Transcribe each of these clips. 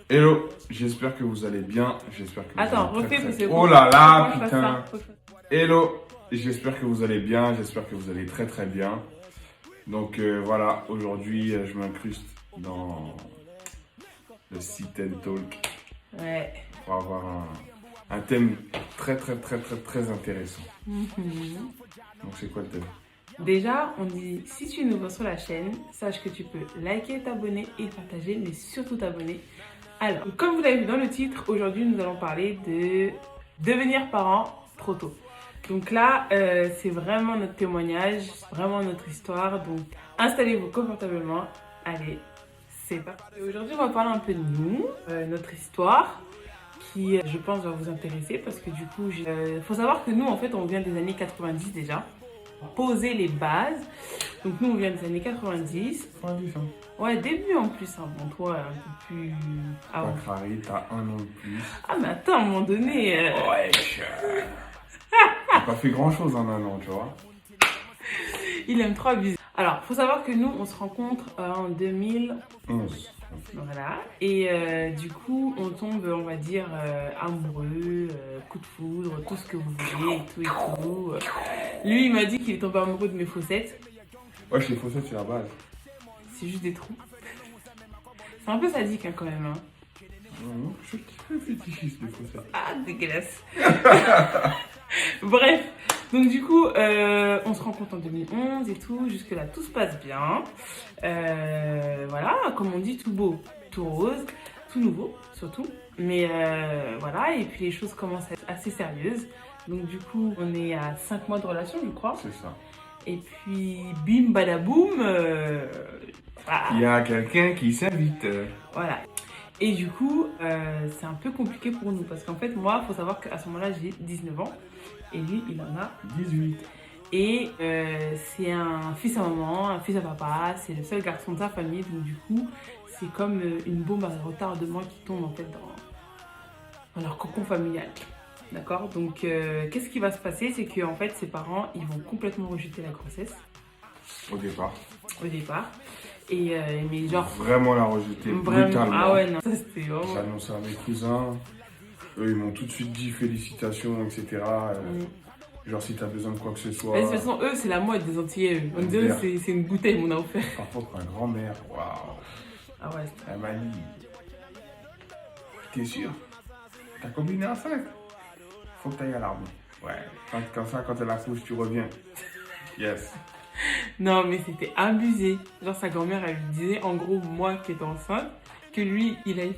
Hello, j'espère que vous allez bien. J'espère que vous Attends, allez refais, c'est Oh là là, putain. Hello, j'espère que vous allez bien. J'espère que vous allez très très bien. Donc voilà, aujourd'hui, je m'incruste dans le Sit and Talk. Ouais. Pour avoir un thème très intéressant. Donc c'est quoi le thème? Déjà, on dit, si tu es nouveau sur la chaîne, sache que tu peux liker, t'abonner et partager, mais surtout t'abonner. Alors, comme vous l'avez vu dans le titre, aujourd'hui, nous allons parler de devenir parent trop tôt. Donc là, c'est vraiment notre témoignage, vraiment notre histoire. Donc, installez-vous confortablement. Allez, c'est parti. Aujourd'hui, on va parler un peu de nous, notre histoire, qui, je pense, va vous intéresser parce que du coup, faut savoir que nous, en fait, on vient des années 90 déjà. Poser les bases. Donc nous, on vient des années 90. 90, hein. Ouais, début en plus. Hein. Bon, toi, un peu plus... Ah ouais. Harry, t'as un an de plus. Ah, mais attends, à un moment donné... Ouais, t'as pas fait grand-chose en un an, tu vois. Il aime trop abuser. Alors, faut savoir que nous, on se rencontre en 2011. Voilà. Et du coup, on tombe, on va dire, amoureux, coup de foudre, tout ce que vous voulez et tout et tout. Lui, il m'a dit qu'il est tombé amoureux de mes faussettes. Ouais, les faussettes, c'est la base. C'est juste des trous. C'est un peu sadique hein, quand même. Hein. Je suis un fétichiste des faussettes. Ah, dégueulasse. Bref. Donc du coup, on se rencontre en 2011 et tout. Jusque-là, tout se passe bien. Voilà, comme on dit, tout beau, tout rose, tout nouveau surtout. Mais voilà, et puis les choses commencent à être assez sérieuses. Donc du coup, on est à 5 mois de relation, je crois. C'est ça. Et puis, bim, badaboum. Voilà. Il y a quelqu'un qui s'invite. Voilà. Et du coup, c'est un peu compliqué pour nous. Parce qu'en fait, moi, il faut savoir qu'à ce moment-là, j'ai 19 ans. Et lui, il en a 18. Et c'est un fils à maman, un fils à papa. C'est le seul garçon de sa famille. Donc du coup, c'est comme une bombe à retardement qui tombe en fait dans leur cocon familial. D'accord. Donc, qu'est-ce qui va se passer? C'est qu'en fait, ses parents, ils vont complètement rejeter la grossesse. Au départ. Et mais genre... Vraiment la rejeter brutalement. Ah ouais, non, ça c'était vraiment... J'ai annoncé à mes cousins. Eux, ils m'ont tout de suite dit félicitations, etc. Genre, si t'as besoin de quoi que ce soit. De toute façon, eux, c'est la mode des Antillais. On dirait que c'est une bouteille, mon a offert. Par contre, ma grand-mère, waouh. Ah ouais. Elle m'a dit, t'es sûr? T'as combiné à 5? Faut que t'ailles à l'armée. Ouais. Quand elle accouche, tu reviens. Yes. Non, mais c'était abusé. Genre, sa grand-mère, elle lui disait, en gros, moi qui étais enceinte, que lui, il aille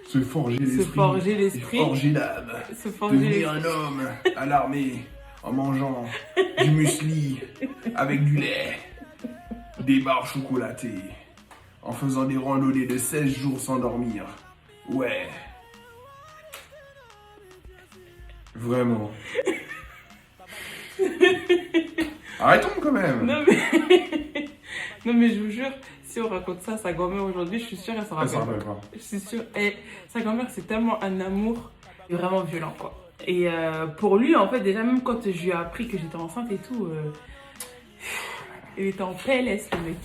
se forger l'esprit. Forger l'âme. Devenir un homme à l'armée en mangeant du muesli avec du lait, des barres chocolatées, en faisant des randonnées de 16 jours sans dormir. Ouais. Vraiment. Arrêtons quand même. Non mais je vous jure, si on raconte ça à sa grand-mère aujourd'hui, je suis sûre elle s'en rappelle pas. Je suis sûre. Et sa grand-mère, c'est tellement un amour vraiment violent quoi. Et pour lui, en fait, déjà même quand je lui ai appris que j'étais enceinte et tout, il était en PLS le mec.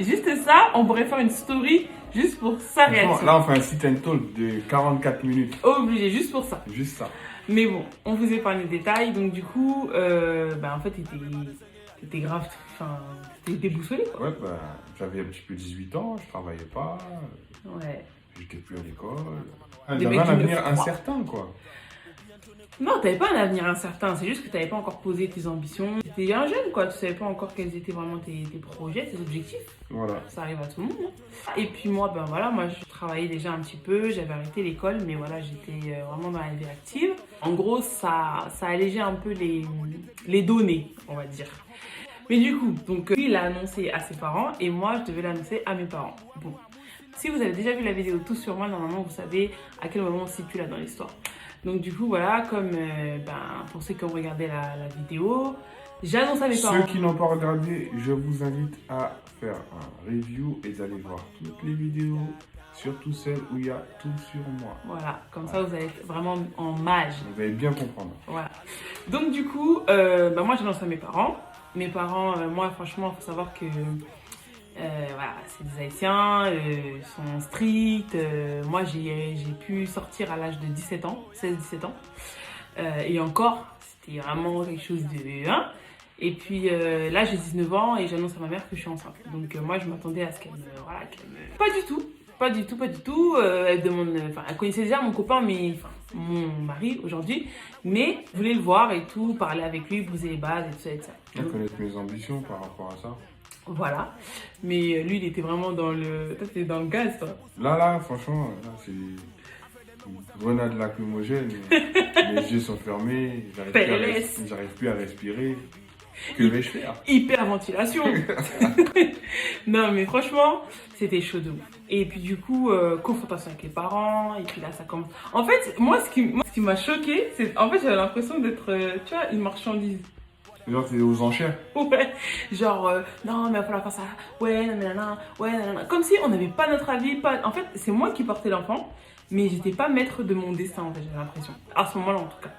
Juste ça, on pourrait faire une story juste pour sa réaction. Là, on fait un sit and talk de 44 minutes. Obligé, juste pour ça. Juste ça. Mais bon, on vous épargne les détails, donc du coup, en fait, t'étais grave, enfin, t'étais déboussolé quoi. Ouais, j'avais un petit peu 18 ans, je travaillais pas. Ouais. J'étais plus à l'école. J'avais un avenir incertain quoi. Non, t'avais pas un avenir incertain, c'est juste que t'avais pas encore posé tes ambitions. T'étais un jeune quoi, tu savais pas encore quels étaient vraiment tes projets, tes objectifs. Voilà. Ça arrive à tout le monde. Hein. Et puis moi, moi je travaillais déjà un petit peu, j'avais arrêté l'école, mais voilà, j'étais vraiment dans la vie active. En gros, ça allégeait un peu les données, on va dire. Mais du coup, donc lui, il l'a annoncé à ses parents et moi, je devais l'annoncer à mes parents. Bon, si vous avez déjà vu la vidéo Tout sur moi, normalement, vous savez à quel moment on se situe là dans l'histoire. Donc du coup, voilà, comme pour ceux qui ont regardé la vidéo, j'annonce à mes parents. Ceux qui n'ont pas regardé, je vous invite à faire un review et d'aller voir toutes les vidéos, surtout celles où il y a tout sur moi. Voilà, comme ça vous allez être vraiment en mage. Vous allez bien comprendre. Voilà. Donc du coup, moi j'annonce à mes parents. Mes parents, moi franchement, il faut savoir que voilà, c'est des Haïtiens, ils sont stricts. Moi, j'ai pu sortir à l'âge de 17 ans, 16-17 ans. Et encore, c'était vraiment quelque chose de... Hein. Et puis là, j'ai 19 ans et j'annonce à ma mère que je suis enceinte. Donc moi, je m'attendais à ce qu'elle me... Voilà, Pas du tout. Pas du tout. Elle demande... Enfin, elle connaissait déjà mon copain, mais... Enfin, mon mari aujourd'hui. Mais je voulais le voir et tout, parler avec lui, briser les bases et tout ça et tout ça. Elle connaît mes ambitions par rapport à ça. Voilà. Mais lui, il était vraiment dans le... Toi, t'es dans le gaz, toi. Là, franchement, là, c'est... Grenade lacrymogène, mes yeux sont fermés, j'arrive plus à respirer. Que vais-je faire? Hyperventilation. Non, mais franchement, c'était chaud de ouf. Et puis du coup, confrontation avec les parents, et puis là, ça commence. En fait, moi, ce qui m'a choqué, c'est... En fait, j'avais l'impression d'être, tu vois, une marchandise. Genre, t'es aux enchères? Ouais, genre, non, mais il va falloir faire ça, ouais, nanana, ouais, nanana. Comme si on n'avait pas notre avis, pas... En fait, c'est moi qui portais l'enfant, mais j'étais pas maître de mon destin, en fait, j'avais l'impression. À ce moment-là, en tout cas.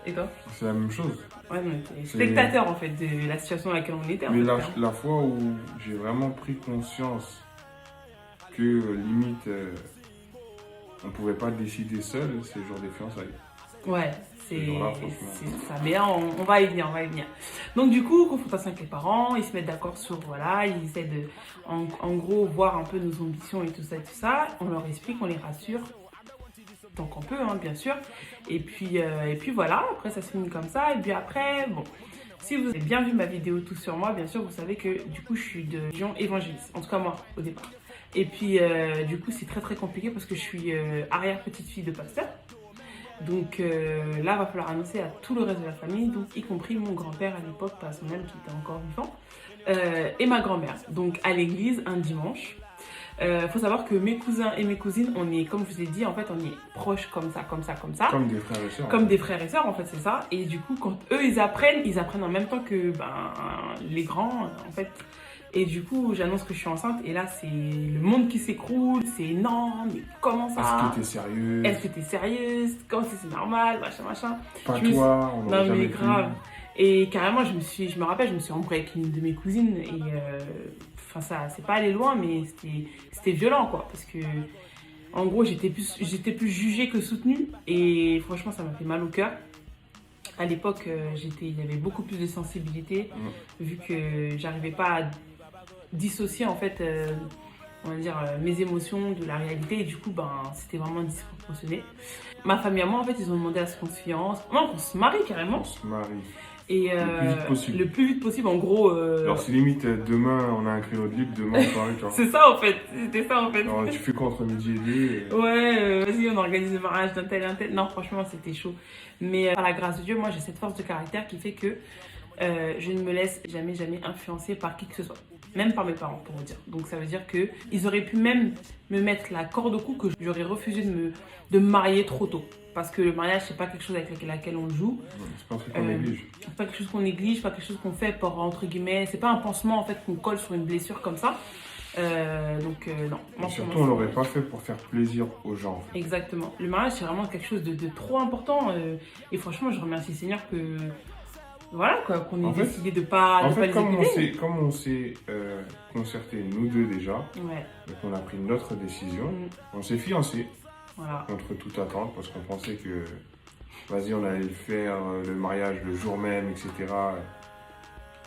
Et toi? C'est la même chose. Ouais, non, t'es spectateur, en fait, de la situation dans laquelle on était. Mais la fois où j'ai vraiment pris conscience que, limite, on pouvait pas décider seul, c'est le jour des fiançailles. Ouais. C'est ça, mais on va y venir, Donc du coup, confrontation avec les parents, ils se mettent d'accord sur, voilà, ils essaient de, en gros, voir un peu nos ambitions et tout ça. On leur explique, on les rassure, tant qu'on peut, hein, bien sûr. Et puis voilà, après ça se finit comme ça. Et puis après, bon, si vous avez bien vu ma vidéo Tout sur moi, bien sûr, vous savez que du coup, je suis de religion évangéliste, en tout cas moi, au départ. Et puis du coup, c'est très très compliqué parce que je suis arrière-petite-fille de pasteur. Donc là, il va falloir annoncer à tout le reste de la famille, donc y compris mon grand-père à l'époque, pas son âme qui était encore vivant, et ma grand-mère. Donc à l'église, un dimanche. Faut savoir que mes cousins et mes cousines, on est, comme je vous ai dit, en fait, on est proches comme ça. Comme des frères et sœurs. Comme des frères et sœurs, en fait, c'est ça. Et du coup, quand eux, ils apprennent en même temps que les grands, en fait. Et du coup, j'annonce que je suis enceinte et là, c'est le monde qui s'écroule. C'est non, mais comment ça? Est-ce que t'es sérieuse? Comment c'est normal? Machin. Pas toi, on n'aurait jamais pu. Et carrément, je me rappelle, je me suis embrouillée avec une de mes cousines et enfin ça, c'est pas allé loin, mais c'était violent quoi, parce que en gros, j'étais plus jugée que soutenue et franchement, ça m'a fait mal au cœur. À l'époque, il y avait beaucoup plus de sensibilité vu que j'arrivais pas à dissocier en fait on va dire mes émotions de la réalité et du coup c'était vraiment disproportionné. Ma famille à moi en fait ils ont demandé à ce qu'on se fiance, non qu'on se marie carrément. On se marie. Et le plus vite possible en gros. Alors c'est limite demain on a un créneau de libre, demain on parle. C'est ça en fait, c'était ça en fait. Alors, tu fais quoi entre midi et 2 Ouais, vas-y on organise le mariage d'un tel. Non franchement c'était chaud. Mais par la grâce de Dieu moi j'ai cette force de caractère qui fait que je ne me laisse jamais influencer par qui que ce soit. Même par mes parents, pour vous dire. Donc ça veut dire qu'ils auraient pu même me mettre la corde au cou, que j'aurais refusé de me marier trop tôt. Parce que le mariage, c'est pas quelque chose avec laquelle on joue. C'est pas un truc qu'on néglige. C'est pas quelque chose qu'on néglige, pas quelque chose qu'on fait pour, entre guillemets, c'est pas un pansement en fait qu'on colle sur une blessure comme ça. Non. Moi, surtout, on l'aurait pas fait pour faire plaisir aux gens. En fait. Exactement. Le mariage, c'est vraiment quelque chose de trop important. Et franchement, je remercie le Seigneur que... Voilà quoi, qu'on ait décidé de pas les comme on s'est concerté nous deux déjà, ouais. Donc on a pris notre décision, on s'est fiancés voilà. Contre toute attente parce qu'on pensait que vas-y on allait faire le mariage le jour même, etc.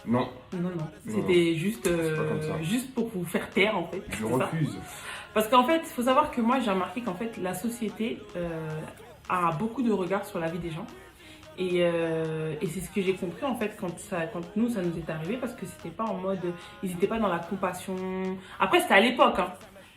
Non. C'était juste pour vous faire taire en fait. Je refuse. Parce qu'en fait, il faut savoir que moi j'ai remarqué qu'en fait la société a beaucoup de regard sur la vie des gens. Et c'est ce que j'ai compris en fait quand nous ça nous est arrivé parce que c'était pas en mode, ils étaient pas dans la compassion. Après c'était à l'époque, hein.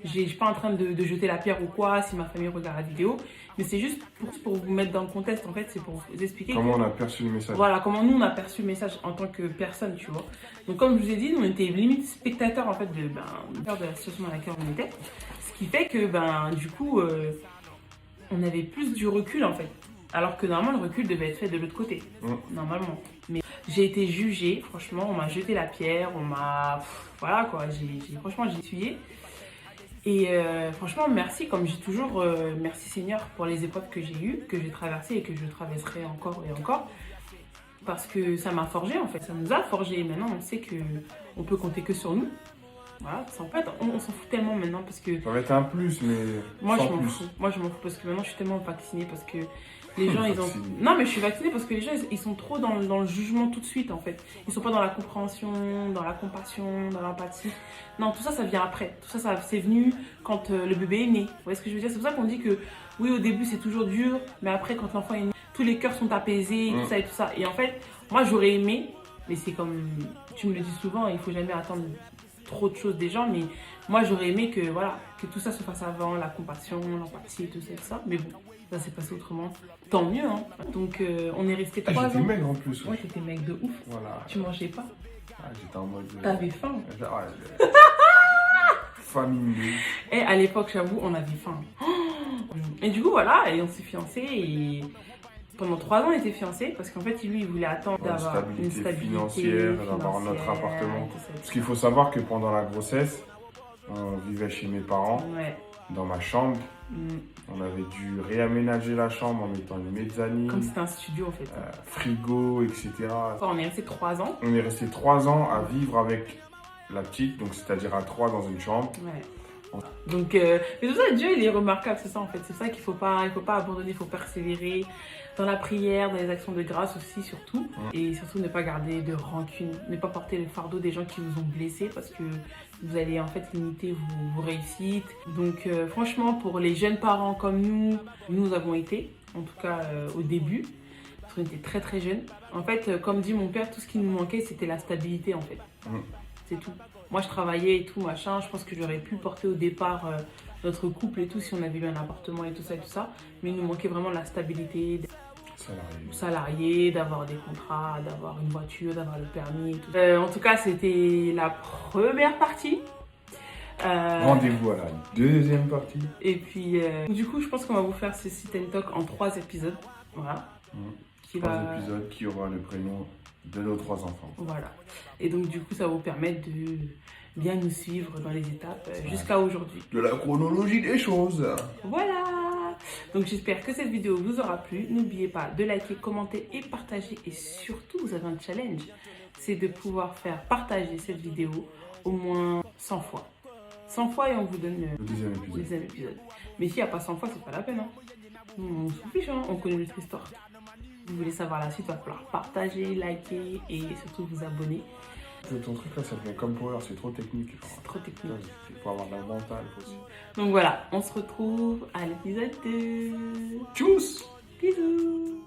Je suis pas en train de jeter la pierre ou quoi si ma famille regarde la vidéo, mais c'est juste pour vous mettre dans le contexte en fait, c'est pour vous expliquer comment on a perçu le message. Voilà, comment nous on a perçu le message en tant que personne, tu vois. Donc comme je vous ai dit, nous on était limite spectateurs en fait de la situation dans laquelle on était, ce qui fait que du coup on avait plus du recul en fait. Alors que normalement, le recul devait être fait de l'autre côté, normalement. Mais j'ai été jugée, franchement, on m'a jeté la pierre, on m'a... Voilà quoi, franchement, j'ai essuyé. Et franchement, merci, comme j'ai toujours, merci Seigneur pour les épreuves que j'ai eues, que j'ai traversées et que je traverserai encore et encore. parce que ça m'a forgé en fait, ça nous a forgé. Maintenant on sait que on peut compter que sur nous. Voilà, en fait on s'en fout tellement maintenant parce que... Ça va être un plus, mais moi je sans m'en plus. fous. Moi je m'en fous parce que maintenant je suis tellement vaccinée parce que les gens ils ont... Non mais je suis vaccinée parce que les gens ils sont trop dans le jugement tout de suite en fait. Ils sont pas dans la compréhension, dans la compassion, dans l'empathie. Non, tout ça ça vient après. Tout ça c'est venu quand le bébé est né. Vous voyez ce que je veux dire? C'est pour ça qu'on dit que oui au début c'est toujours dur, mais après quand l'enfant est né, tous les cœurs sont apaisés, tout ça et tout ça. Et en fait, moi j'aurais aimé, mais c'est comme tu me le dis souvent, il faut jamais attendre trop de choses des gens, mais moi j'aurais aimé que voilà, que tout ça se fasse avant, la compassion, l'empathie et tout ça. Mais bon, ça s'est passé autrement. Tant mieux, hein. Donc on est resté 3 ans. J'étais maigre en plus. Ouais, t'étais mec de ouf. Voilà. Tu mangeais pas. Ah, j'étais en mode. T'avais faim. Famine. Et à l'époque, j'avoue, on avait faim. Et du coup, voilà, et on s'est fiancés et pendant 3 ans, on était fiancés parce qu'en fait, lui, il voulait attendre d'avoir une stabilité financière, d'avoir notre appartement. Parce qu'il faut savoir que pendant la grossesse, on vivait chez mes parents, dans ma chambre. On avait dû réaménager la chambre en mettant une mezzanine. Comme c'était un studio en fait. Frigo, etc. On est resté 3 ans. On est resté 3 ans à vivre avec la petite, donc c'est-à-dire à 3 dans une chambre. Donc, mais tout ça, Dieu, il est remarquable, c'est ça en fait. C'est ça qu'il faut pas abandonner, il faut persévérer dans la prière, dans les actions de grâce aussi, surtout. Et surtout, ne pas garder de rancune, ne pas porter le fardeau des gens qui vous ont blessé parce que vous allez en fait limiter vos réussites. Donc, franchement, pour les jeunes parents comme nous avons été, en tout cas au début, parce qu'on était très très jeunes. En fait, comme dit mon père, tout ce qui nous manquait, c'était la stabilité en fait. C'est tout. Moi, je travaillais et tout, machin. Je pense que j'aurais pu porter au départ notre couple et tout si on avait eu un appartement et tout ça. Mais il nous manquait vraiment la stabilité. Salarié, d'avoir des contrats, d'avoir une voiture, d'avoir le permis et tout. En tout cas, c'était la première partie. Rendez-vous à la deuxième partie. Et puis, du coup, je pense qu'on va vous faire ce sit and talk en 3 épisodes. Voilà. 3 épisodes qui aura le prénom de nos 3 enfants. Voilà. Et donc, du coup, ça va vous permettre de bien nous suivre dans les étapes jusqu'à aujourd'hui. De la chronologie des choses. Voilà. Donc, j'espère que cette vidéo vous aura plu. N'oubliez pas de liker, commenter et partager. Et surtout, vous avez un challenge. C'est de pouvoir faire partager cette vidéo au moins 100 fois. 100 fois et on vous donne le deuxième épisode. Mais s'il n'y a pas 100 fois, c'est pas la peine. Hein. On s'en fiche, hein. On connaît notre histoire. Vous voulez savoir la suite, il va falloir partager, liker et surtout vous abonner. Ton truc là, ça devient comme Power, c'est trop technique. C'est trop technique. Il faut avoir de la mentale aussi. Donc voilà, on se retrouve à l'épisode 2. Tchuss! Bisous!